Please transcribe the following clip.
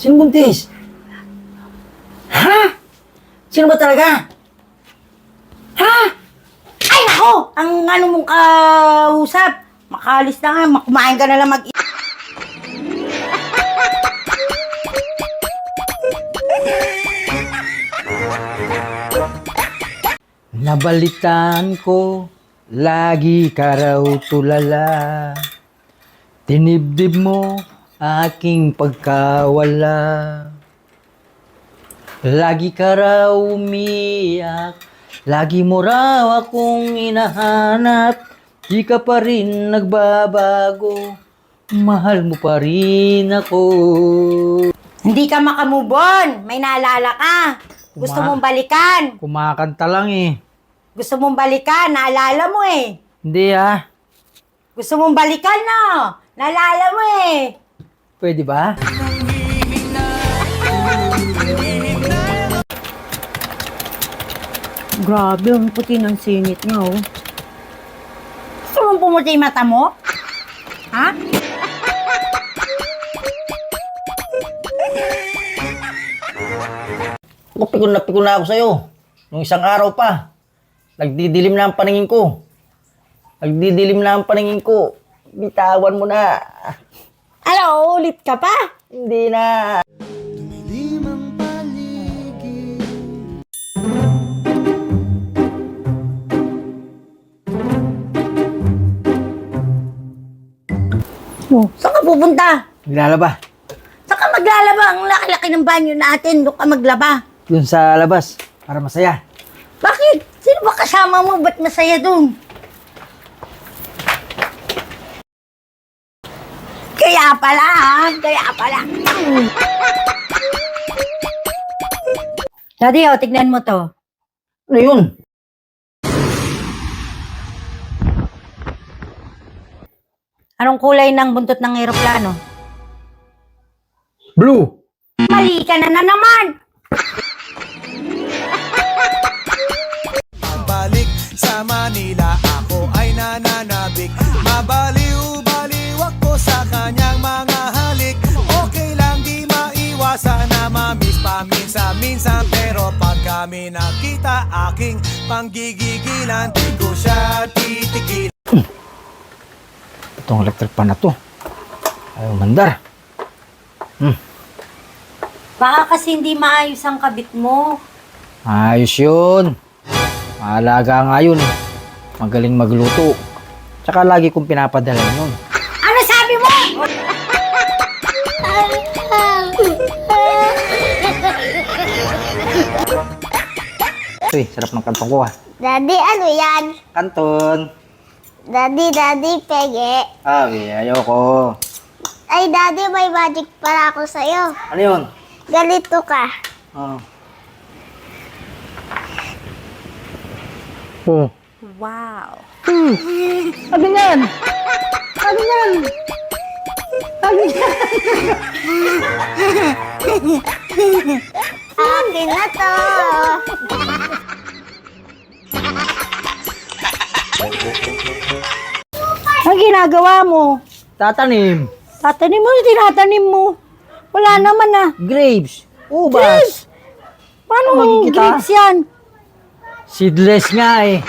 Sino buntis? Ha? Sino ba talaga? Ha? Ay, nako! Ang ano mong kausap. Makalis na nga, kumain ka na lang mag- Nabalitaan ko, lagi ka raw tulala. Tinibdib mo aking pagkawala. Lagi ka raw umiyak, lagi mo raw akong inahanap. Di ka pa rin nagbabago, mahal mo pa rin ako. Hindi ka makamove on. May naalala ka. Gusto mong balikan. Kumakanta lang eh. Gusto mong balikan. Naalala mo eh. Hindi ah. Gusto mong balikan, no? Naalala mo eh. Pwede ba? Grabe, ang puti ng singit niya, oh. Gusto mong pumuti yung mata mo? Ha? Pikon na ako sa'yo. Nung isang araw pa. Nagdidilim na ang paningin ko. Bitawan mo na. Ano, ulit ka pa? Hindi na. Oh, saan ka pupunta? Naglalaba. Saan ka maglalaba? Ang laki-laki ng banyo natin. Doon ka maglaba. Yun sa labas. Para masaya. Bakit? Sino ba kasama mo? Ba't masaya doon? Kaya pala, ha? Kaya pala. Daddy, oh, tignan mo to. Ano yun? Anong kulay ng buntot ng eroplano? Blue. Mali ka na naman! Balik sa Manila, ako ay nananabik. Mabaliw-baliw ako sa kanyang mga halik. Okay lang, di maiwasan na mamiss paminsan-minsan. Pero pag kami nakita, aking panggigigilan, di ko siya titigil. Itong electric pan na to. Ayaw mandar. Baka kasi hindi maayos ang kabit mo. Ayos yun. Maalaga nga yun eh. Magaling magluto. Tsaka lagi kong pinapadala yun. Ano sabi mo? Uy, sarap ng kantong ko ah. Daddy, ano yan? Kanton. Daddy, pege. Ayoko. Ay, Daddy, may magic para ako sa'yo. Ano yun? Ganito ka. Oh. Oh. Wow. Ano yan? Ano yan? Ano yan? Akin na to. Ang ginagawa mo? Tatanim. Tatanim mo, tinatanim mo. Wala naman ah. Grapes. Ubas. Grapes? Paano Ano, makikita? grapes yan? Seedless nga eh.